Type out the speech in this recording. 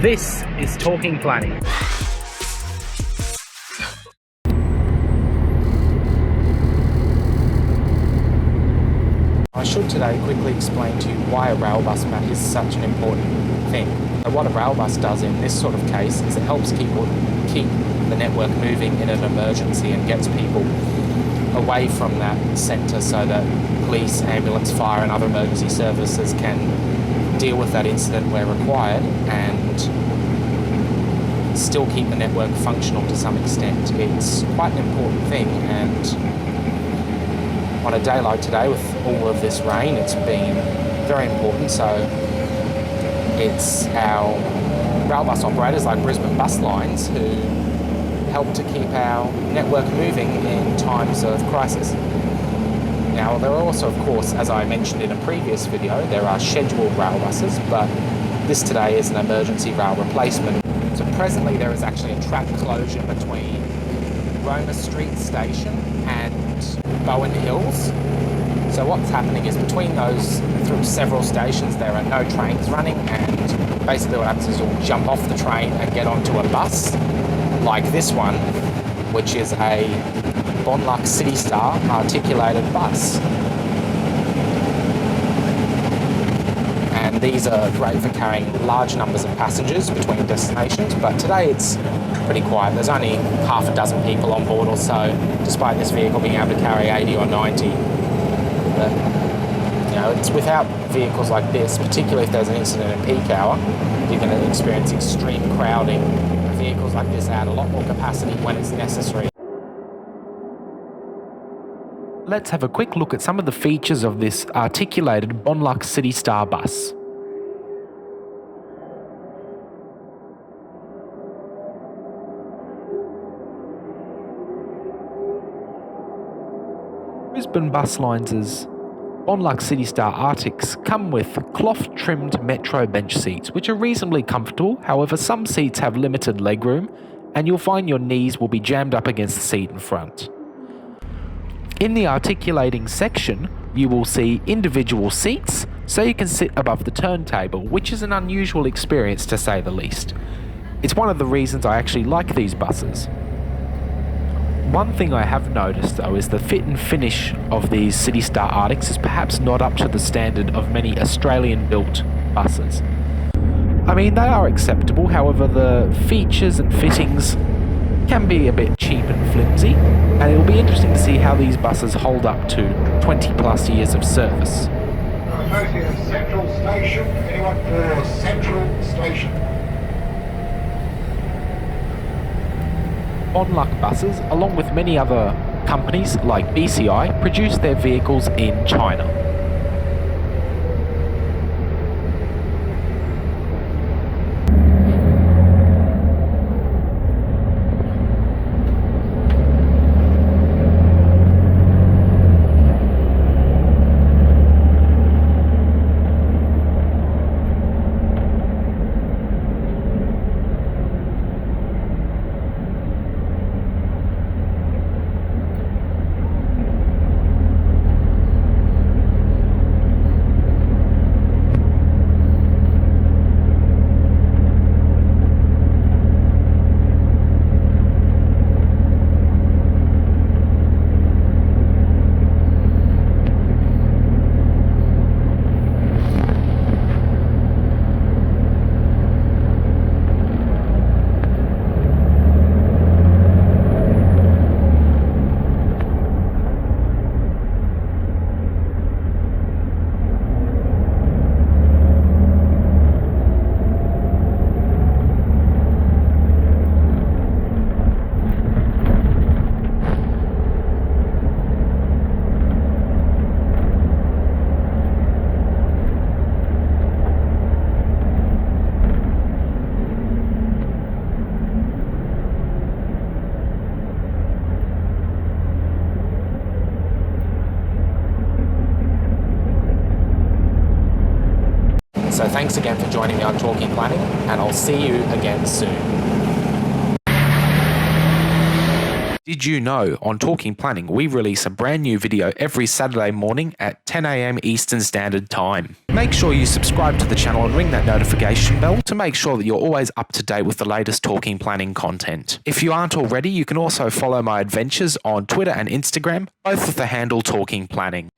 This is Talking Planning. I should today quickly explain to you why a rail bus map is such an important thing. So what a rail bus does in this sort of case is it helps keep the network moving in an emergency and gets people away from that centre so that police, ambulance, fire and other emergency services can deal with that incident where required and still keep the network functional to some extent. It's quite an important thing, and on a day like today with all of this rain, it's been very important. So it's our rail bus operators like Brisbane Bus Lines who help to keep our network moving in times of crisis. Now, there are also, of course, as I mentioned in a previous video, there are scheduled rail buses, but this today is an emergency rail replacement. So presently there is actually a track closure between Roma Street Station and Bowen Hills. So what's happening is between those, through several stations, there are no trains running, and basically what happens is you'll jump off the train and get onto a bus like this one, which is a Bonluck CityStar Articulated bus. And these are great for carrying large numbers of passengers between destinations, but today it's pretty quiet. There's only half a dozen people on board or so, despite this vehicle being able to carry 80 or 90. But, you know, it's without vehicles like this, particularly if there's an incident in peak hour, you're going to experience extreme crowding. Vehicles like this add a lot more capacity when it's necessary. Let's have a quick look at some of the features of this articulated Bonluck CityStar bus. Brisbane Bus Lines' Bonluck CityStar Artics come with cloth-trimmed metro bench seats, which are reasonably comfortable. However, some seats have limited legroom, and you'll find your knees will be jammed up against the seat in front. In the articulating section, you will see individual seats, so you can sit above the turntable, which is an unusual experience to say the least. It's one of the reasons I actually like these buses. One thing I have noticed though is the fit and finish of these CityStar Artics is perhaps not up to the standard of many Australian-built buses. I mean, they are acceptable, however the features and fittings can be a bit cheap and flimsy, and it'll be interesting to see how these buses hold up to 20 plus years of service. Central Station, anyone for Central Station? Bonluck buses, along with many other companies like BCI, produce their vehicles in China. So thanks again for joining me on Talking Planning, and I'll see you again soon. Did you know on Talking Planning we release a brand new video every Saturday morning at 10 a.m. Eastern Standard Time? Make sure you subscribe to the channel and ring that notification bell to make sure that you're always up to date with the latest Talking Planning content. If you aren't already, you can also follow my adventures on Twitter and Instagram, both with the handle Talking Planning.